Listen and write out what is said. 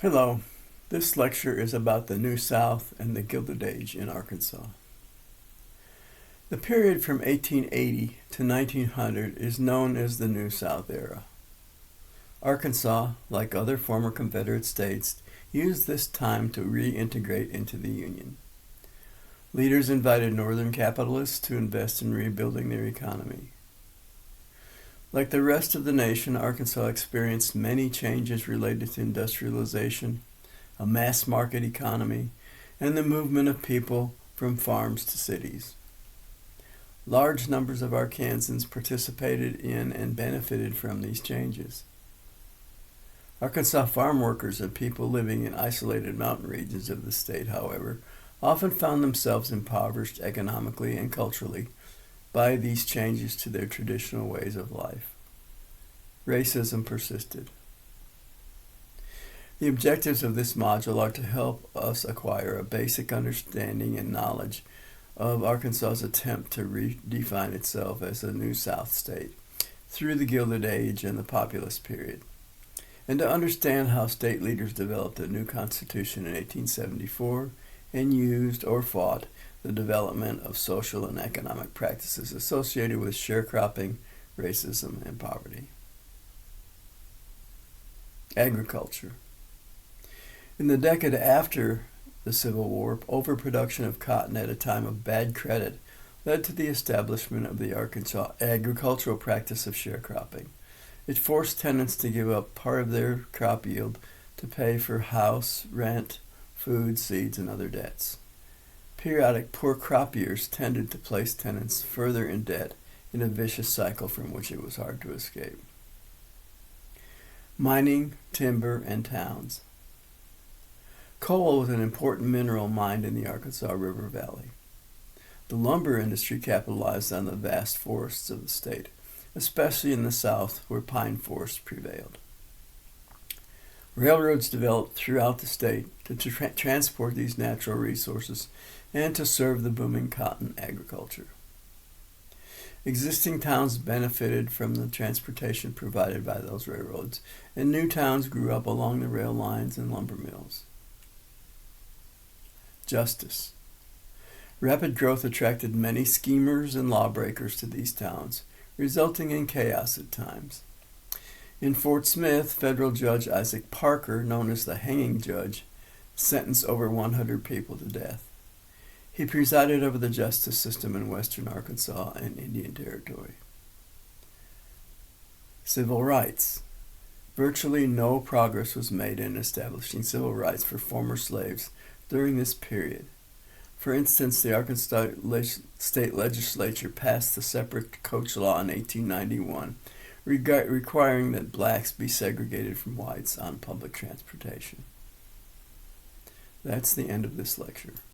Hello, this lecture is about the New South and the Gilded Age in Arkansas. The period from 1880 to 1900 is known as the New South era. Arkansas, like other former Confederate states, used this time to reintegrate into the Union. Leaders invited Northern capitalists to invest in rebuilding their economy. Like the rest of the nation, Arkansas experienced many changes related to industrialization, a mass market economy, and the movement of people from farms to cities. Large numbers of Arkansans participated in and benefited from these changes. Arkansas farm workers and people living in isolated mountain regions of the state, however, often found themselves impoverished economically and culturally by these changes to their traditional ways of life. Racism persisted. The objectives of this module are to help us acquire a basic understanding and knowledge of Arkansas's attempt to redefine itself as a New South state through the Gilded Age and the Populist period, and to understand how state leaders developed a new constitution in 1874 and used or fought the development of social and economic practices associated with sharecropping, racism, and poverty. Agriculture. In the decade after the Civil War, overproduction of cotton at a time of bad credit led to the establishment of the Arkansas agricultural practice of sharecropping. It forced tenants to give up part of their crop yield to pay for house, rent, food, seeds, and other debts. Periodic poor crop years tended to place tenants further in debt in a vicious cycle from which it was hard to escape. Mining, timber, and towns. Coal was an important mineral mined in the Arkansas River Valley. The lumber industry capitalized on the vast forests of the state, especially in the south where pine forests prevailed. Railroads developed throughout the state to transport these natural resources and to serve the booming cotton agriculture. Existing towns benefited from the transportation provided by those railroads, and new towns grew up along the rail lines and lumber mills. Justice. Rapid growth attracted many schemers and lawbreakers to these towns, resulting in chaos at times. In Fort Smith, federal judge Isaac Parker, known as the hanging judge, sentenced over 100 people to death. He presided over the justice system in western Arkansas and Indian Territory. Civil rights. Virtually no progress was made in establishing civil rights for former slaves during this period. For instance, the Arkansas state legislature passed the separate coach law in 1891, requiring that blacks be segregated from whites on public transportation. That's the end of this lecture.